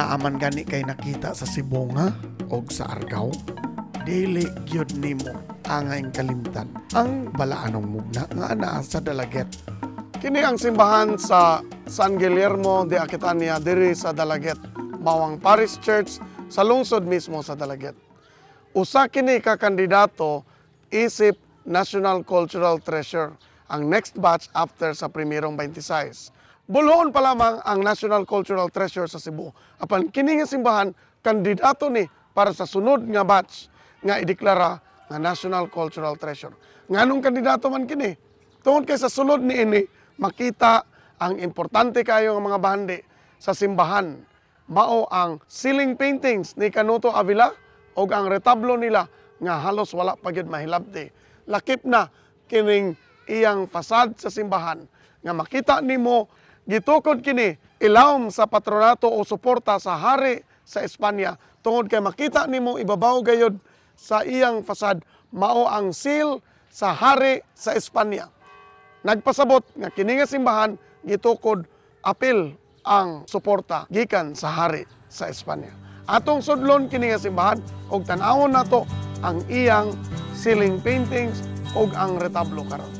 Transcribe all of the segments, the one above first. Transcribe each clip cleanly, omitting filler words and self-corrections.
Naaman gani kay nakita sa Sibonga o sa Argao, dili gyud nimo angay kalimtan ang balaanong mugna nga anaa sa Dalaget. Kini ang simbahan sa San Guillermo de Aquitania diri sa Dalaget, mawang Parish Church sa lungsod mismo sa Dalaget. Usa kini ka kandidato isip National Cultural Treasure, ang next batch after sa primerong 26. Buluon pa lamang ang National Cultural Treasure sa Cebu. Apan kini nga simbahan kandidato ni para sa sunod nga batch nga ideklara nga National Cultural Treasure. Nganong kandidato man kini? Tungod kay sa sulod ni ini makita ang importante kayo nga mga bahandi sa simbahan. Mao ang ceiling paintings ni Canuto Avila o ang retablo nila nga halos wala pa gyud mahilabti. Lakip na kining iyang fasad sa simbahan nga makita nimo gitukod kini ilawom sa patronato o suporta sa hari sa Espanya tungod kay makita nimo ibabaw gayud sa iyang fasad mao ang seal sa hari sa Espanya. Nagpasabot nga kini nga simbahan gitukod apil ang suporta gikan sa hari sa Espanya. Atong sudlon kini nga simbahan ug tan-awon nato ang iyang ceiling paintings ug ang retablo karon.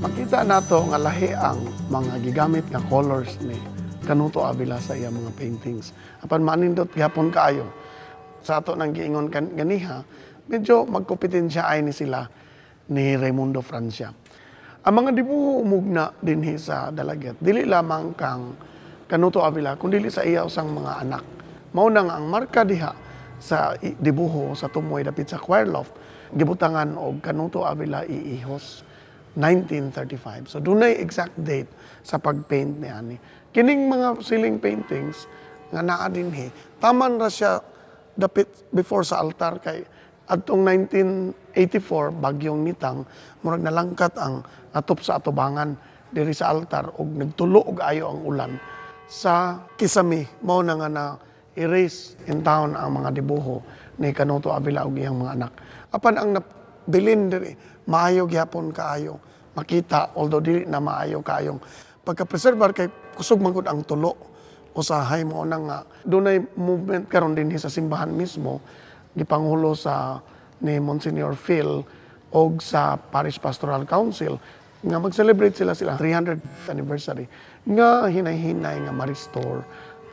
Makita nato nga lahi ang mga gigamit nga colors ni Canuto Avila sa iya mga paintings. Apan manindot gyapon kaayo. Sa ato nang giingon ganiha, medyo magkompetensya ay ni sila ni Raimundo Francia. Ang mga dibuho umugna dinhi sa Dalaget, dili lamang kang Canuto Avila, kundi sa iya usang mga anak. Mao na nga ang marka diha sa dibuho sa tumoy dapit sa choir loft, gibutangan og Canuto Avila iihos 1935. So dunay exact date sa pagpaint ni ani. Kining mga ceiling paintings nga naa dinhi, taman ra siya dapit before sa altar kay adtong 1984 bagyong Nitang murag nalangkat ang atop sa atubangan diri sa altar ug nagtulo og ayo ang ulan sa kisame mao na nga na erase in town ang mga dibuho ni Canuto Avila ug iyang mga anak. Apan ang bilin diri maayo gyapon kaayo makita, although dili na maayo kaayong pagka-preservar kay kusog man gud ang tulo usahay mo na nga dunay movement karon dinhi sa simbahan mismo gipangulo sa ni Monsignor Phil og sa Parish Pastoral Council nga mag-celebrate sila 300th anniversary nga hinay-hinay nga ma-restore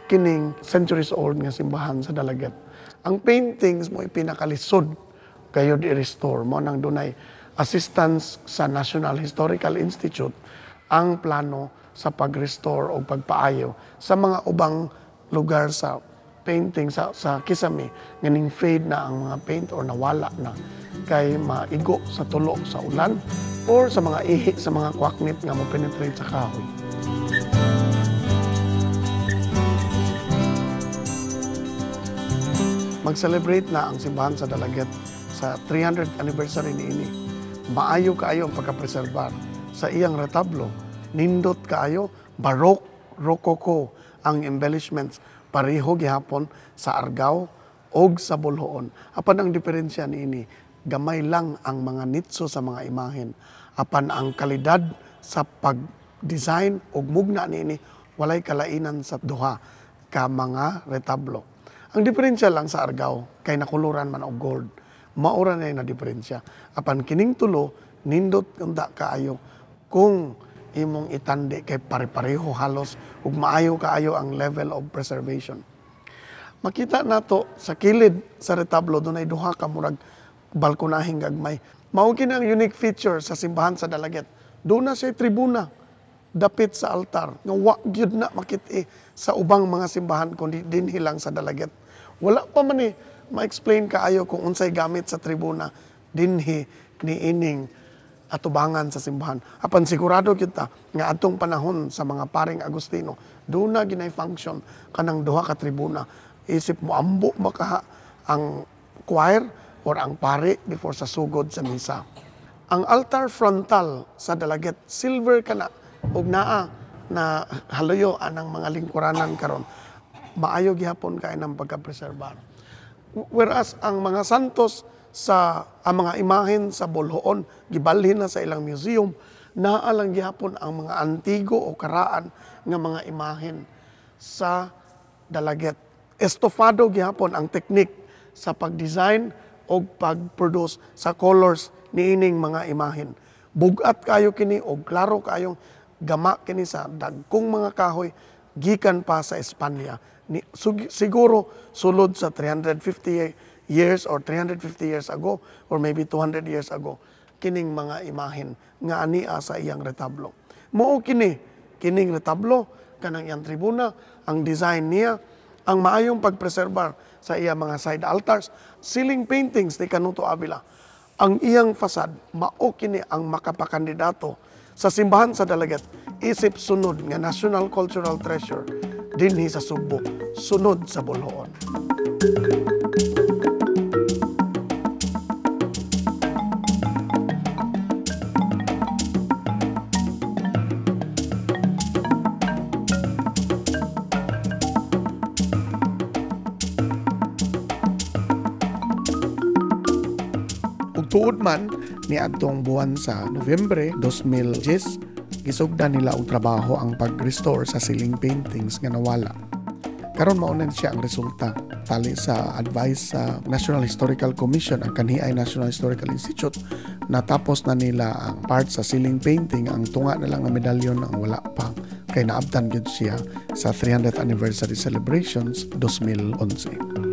kining centuries old nga simbahan sa Dalaget. Ang paintings mo ipinakalisod kayo i-restore mo nang dunay assistance sa National Historical Institute ang plano sa pag-restore o pagpaayo sa mga ubang lugar sa painting sa kisame nganing fade na ang mga paint or nawala na kay maigo sa tulo sa ulan or sa mga ihi sa mga kwaknit nga mo penetrate sa kahoy. Mag-celebrate na ang simbahan sa Dalaget sa 300th anniversary niini. Maayo kaayo ang pagkapreserbar sa iyang retablo. Nindot kaayo, Baroque, Rococo ang embellishments pareho gihapon sa Argao og sa Bolhoon. Apan ang diferensya niini, gamay lang ang mga nitso sa mga imahen. Apan ang kalidad sa pag-design og mugna niini walay kalainan sa duha ka mga retablo. Ang diferensya lang sa Argao kay nakuluran man og gold. Maura na diferensya. Apan kining tulo, nindot unta kaayo kung imong itandi kay pare-pareho halos ug maayo kaayo ang level of preservation. Makita nato sa kilid sa retablo dunay duha ka murag balkonahing gagmay. Mao kini ang unique feature sa simbahan sa Dalaget. Doon na siya tribuna dapit sa altar nga wa gyud na makit-i sa ubang mga simbahan kundi dinhi lang sa Dalaget. Wala pa man ni ma-explain kaayo kung unsay gamit sa tribuna dinhi ni ining atubangan sa simbahan. Apan sigurado kita nga atong panahon sa mga paring Agustino, doon na ginay function kanang duha ka tribuna. Isip mo ambo makaha ang choir or ang pari before sa sugod sa misa. Ang altar frontal sa Dalaget, silver kana ug naa na haluyo anang mga lingkuranan karon. Maayo gihapon kay nang pagka-preserbar. Whereas ang mga santos ang mga imahen sa Bolhoon gibalhin na sa ilang museum, naa lang gihapon ang mga antigo o karaan nga mga imahen sa Dalaget. Estofado gihapon ang teknik sa pag-design o pag-produce sa colors niining mga imahen. Bugat kayo kini o klaro kayong gama kini sa dagkong mga kahoy gikan pa sa Espanya. Siguro sulod sa 350 years or 350 years ago or maybe 200 years ago kining mga imahen nga ania sa iyang retablo. Mao kining retablo kanang iyang tribuna, ang design niya, ang maayong pagpreserbar sa iyang mga side altars, ceiling paintings ni Canuto Avila. Ang iyang fasad, mao kini ang makapakandidato sa simbahan sa Dalaget, isip sunod nga National Cultural Treasure dinhi sa Subo, sunod sa Bolhoon. Tuod man ni adtong buwan sa Nobyembre 2010, gisugdan nila og trabaho ang pag-restore sa ceiling paintings nga nawala. Karon maunan siya ang resulta tali sa advice sa National Historical Commission, ang kanhiay National Historical Institute. Natapos na nila ang part sa ceiling painting, ang tunga na lang ang medalyon ang wala pa kay naabtan gyud siya sa 300th anniversary celebrations 2011.